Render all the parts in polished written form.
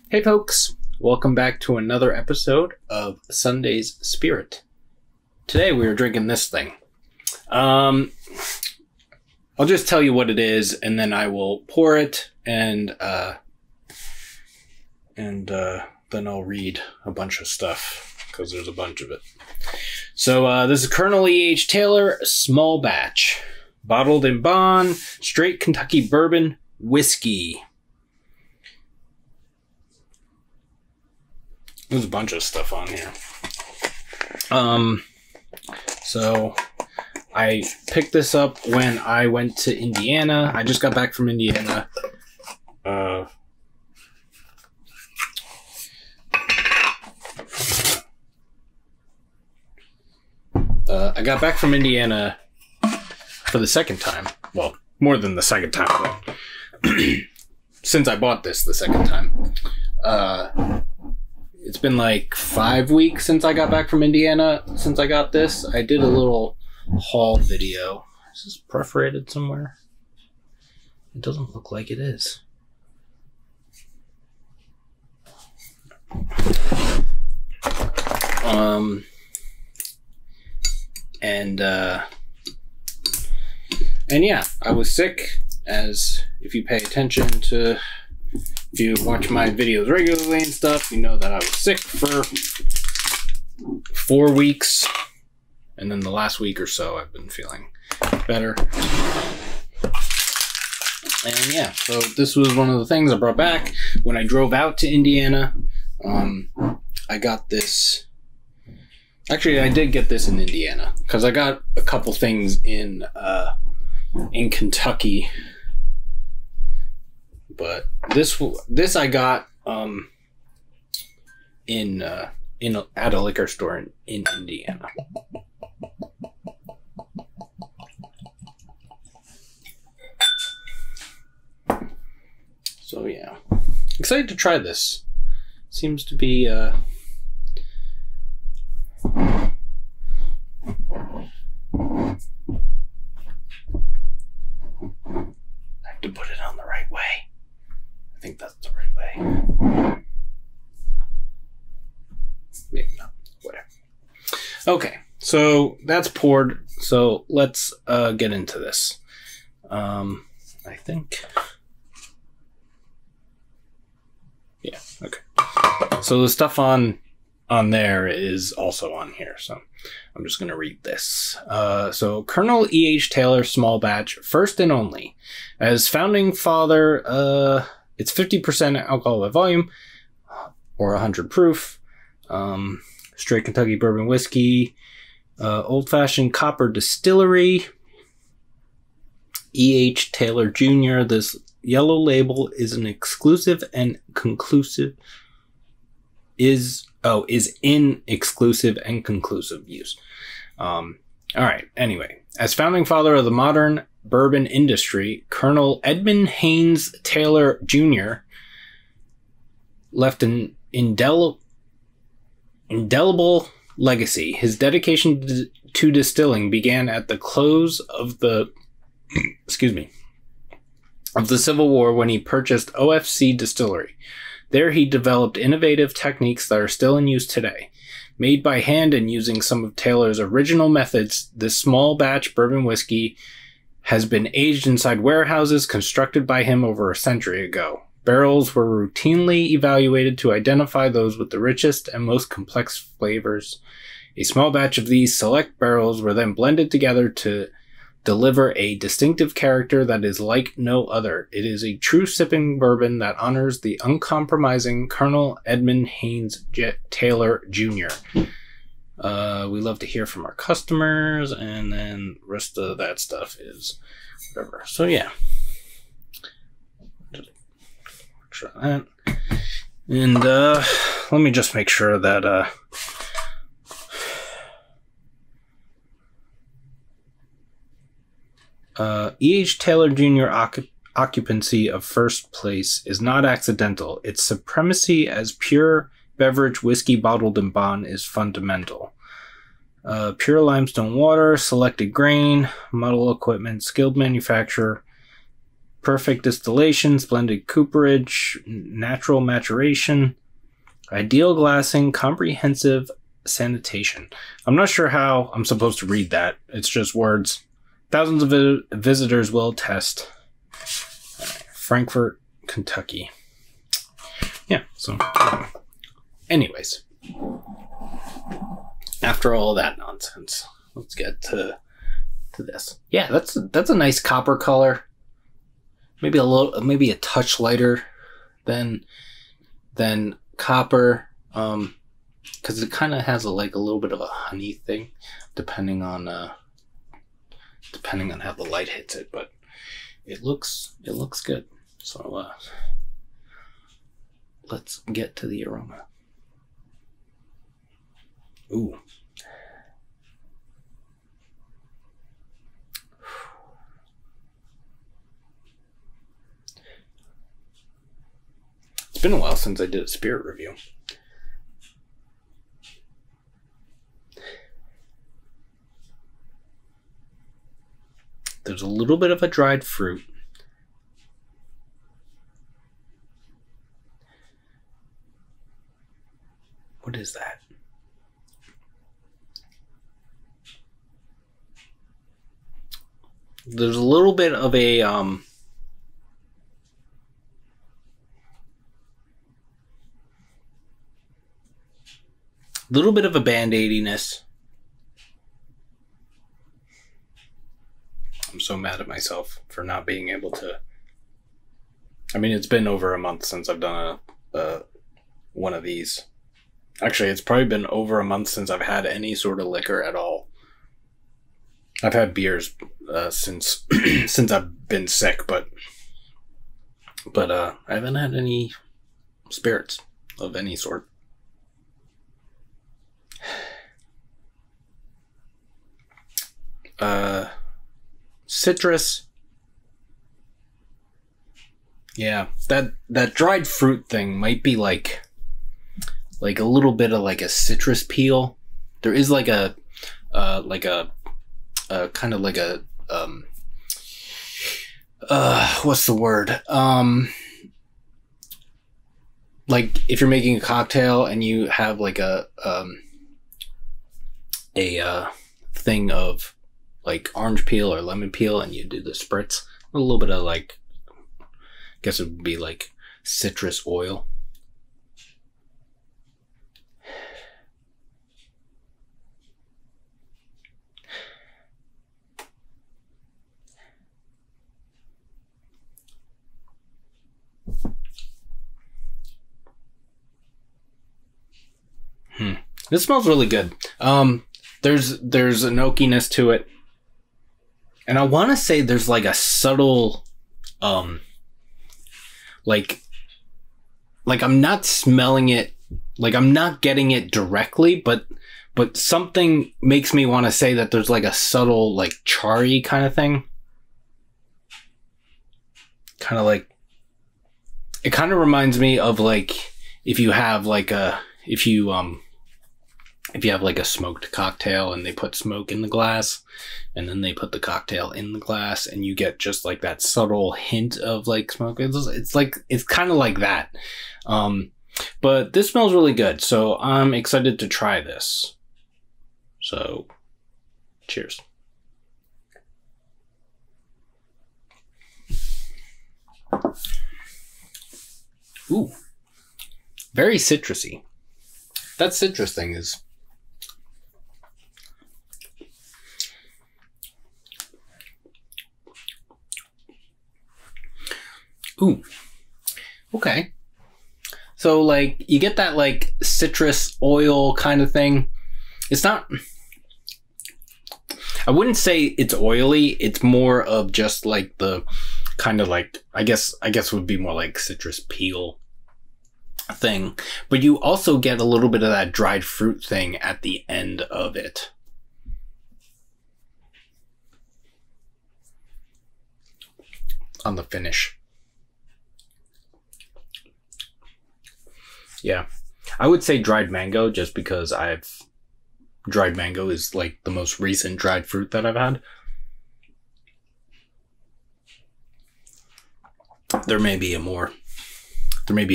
Hey folks, welcome back to another episode of Sunday's Spirit. Today we are drinking this thing. I'll just tell you what it is and then I will pour it and then I'll read a bunch of stuff because there's a bunch of it. So this is Colonel E.H. Taylor Small Batch, bottled in Bourbon, straight Kentucky bourbon whiskey. There's a bunch of stuff on here. So I picked this up when I went to Indiana. I just got back from Indiana. I got back from Indiana for the second time. Well, more than the second time, but since I bought this the second time. It's been like 5 weeks since I got back from Indiana. Since I got this, I did a little haul video. Is this perforated somewhere? It doesn't look like it is. And yeah, I was sick, as if you pay attention to, if you watch my videos regularly and stuff, you know that I was sick for 4 weeks. And then the last week or so, I've been feeling better. And yeah, so this was one of the things I brought back. When I drove out to Indiana, I got this. Actually, I did get this in Indiana, because I got a couple things in Kentucky. But this I got at a liquor store in Indiana. So yeah, excited to try this. Seems to be I have to put it on the right way. I think that's the right way. Maybe not. Whatever. Okay, so that's poured. So let's get into this. I think. Yeah. Okay. So the stuff on there is also on here. So I'm just going to read this. So Colonel E.H. Taylor Small Batch, first and only. As founding father, it's 50% alcohol by volume, or 100 proof. Straight Kentucky bourbon whiskey, old-fashioned copper distillery. E.H. Taylor Jr. This yellow label is an exclusive and conclusive. Is in exclusive and conclusive use. All right. Anyway, as founding father of the modern bourbon industry, Colonel Edmund Haynes Taylor Jr. left an indelible legacy. His dedication to distilling began at the close of the of the Civil War when he purchased OFC Distillery. There he developed innovative techniques that are still in use today. Made by hand and using some of Taylor's original methods, this small batch bourbon whiskey has been aged inside warehouses constructed by him over a century ago. Barrels were routinely evaluated to identify those with the richest and most complex flavors. A small batch of these select barrels were then blended together to deliver a distinctive character that is like no other. It is a true sipping bourbon that honors the uncompromising Colonel Edmund Haynes Taylor Jr. We love to hear from our customers, and then the rest of that stuff is whatever. So yeah. Try that. And let me just make sure that E.H. Taylor Jr. occupancy of first place is not accidental. Its supremacy as pure beverage whiskey bottled in Bourbon is fundamental. Pure limestone water, selected grain, model equipment, skilled manufacturer, perfect distillation, splendid cooperage, natural maturation, ideal glassing, comprehensive sanitation. I'm not sure how I'm supposed to read that. It's just words. Thousands of visitors will attest. Frankfort, Kentucky. Yeah, so anyways. After all that nonsense, let's get to this. Yeah, that's a nice copper color. Maybe maybe a touch lighter than copper. Because it kind of has a little bit of a honey thing, depending on how the light hits it. But it looks good. So let's get to the aroma. Ooh. It's been a while since I did a spirit review. There's a little bit of a dried fruit. What is that? There's a little bit of a band-aidiness. I'm so mad at myself for not being able to. I mean, it's been over a month since I've done one of these. Actually, it's probably been over a month since I've had any sort of liquor at all. I've had beers since since I've been sick, but I haven't had any spirits of any sort. Citrus. Yeah, that dried fruit thing might be like a little bit of a citrus peel. There is a kind of what's the word? Like if you're making a cocktail and you have a thing of orange peel or lemon peel and you do the spritz, a little bit of I guess it would be citrus oil. This smells really good. There's an oakiness to it. And I want to say there's a subtle, I'm not smelling it, I'm not getting it directly, but something makes me want to say that there's a subtle, charry kind of thing. Kind of it kind of reminds me of if you have if you have a smoked cocktail and they put smoke in the glass and then they put the cocktail in the glass and you get just that subtle hint of smoke. It's kind of like that. But this smells really good. So I'm excited to try this. So cheers. Ooh, very citrusy. That citrus thing is. Ooh, okay. So you get that citrus oil kind of thing. It's not, I wouldn't say it's oily. It's more of just the kind of I guess would be more citrus peel thing. But you also get a little bit of that dried fruit thing at the end of it. On the finish. Yeah, I would say dried mango just because dried mango is the most recent dried fruit that I've had. there may be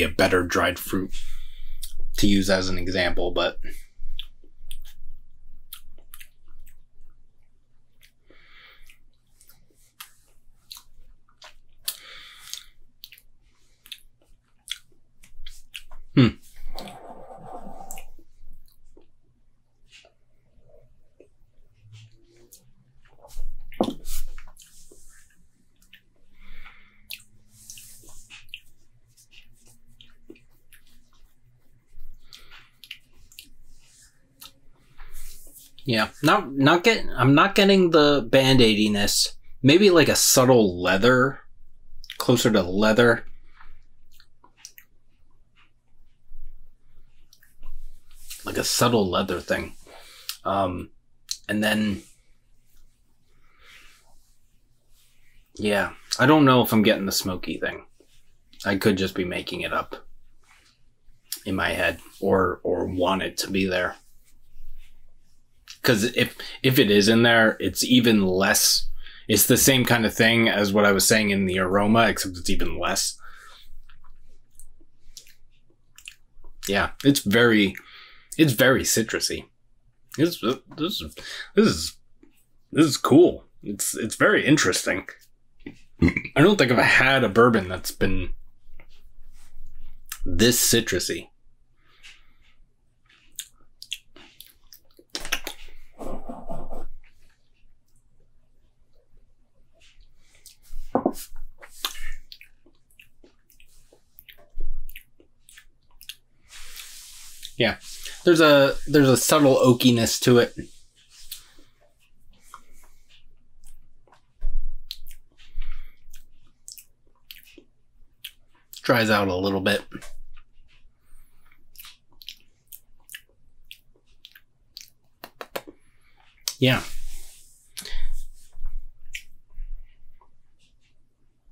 a better dried fruit to use as an example, but yeah, I'm not getting the band-aidiness. Maybe like a subtle leather, closer to leather. Like a subtle leather thing. And then, yeah, I don't know if I'm getting the smoky thing. I could just be making it up in my head, or want it to be there. Because if it is in there, it's even less. It's the same kind of thing as what I was saying in the aroma, except it's even less. Yeah, it's very citrusy. This is cool. It's very interesting. I don't think I've had a bourbon that's been this citrusy. Yeah, there's a subtle oakiness to it. Dries out a little bit. Yeah.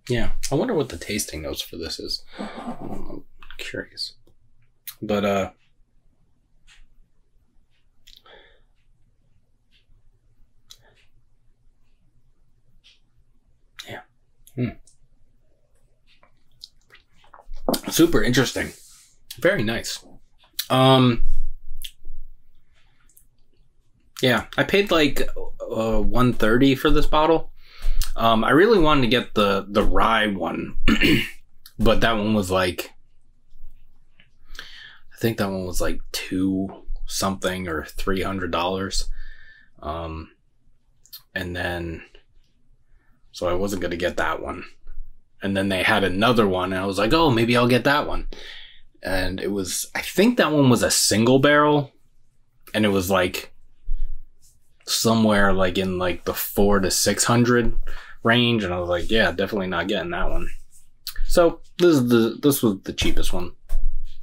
Yeah, I wonder what the tasting notes for this is. I'm curious. But, yeah. Super interesting. Very nice. Yeah, I paid like $130 for this bottle. I really wanted to get the rye one, but that one was like, I think that one was like $2 something or $300. And then, so I wasn't going to get that one. And then they had another one and I was like, oh, maybe I'll get that one. And it was, I think that one was a single barrel, and it was like somewhere like in like the 400 to 600 range. And I was like, yeah, definitely not getting that one. So this was the cheapest one.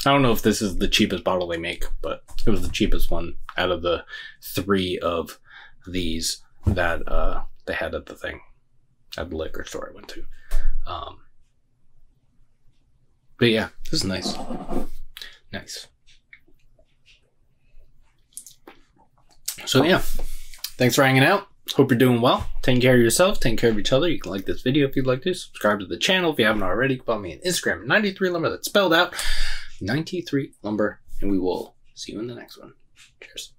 I don't know if this is the cheapest bottle they make, but it was the cheapest one out of the 3 of these that they had at the thing, at the liquor store I went to. But yeah, this is nice. Nice. So yeah, thanks for hanging out. Hope you're doing well. Taking care of yourself, taking care of each other. You can like this video if you'd like to. Subscribe to the channel if you haven't already. Follow me on Instagram, 93lumber. That's spelled out 93lumber. And we will see you in the next one. Cheers.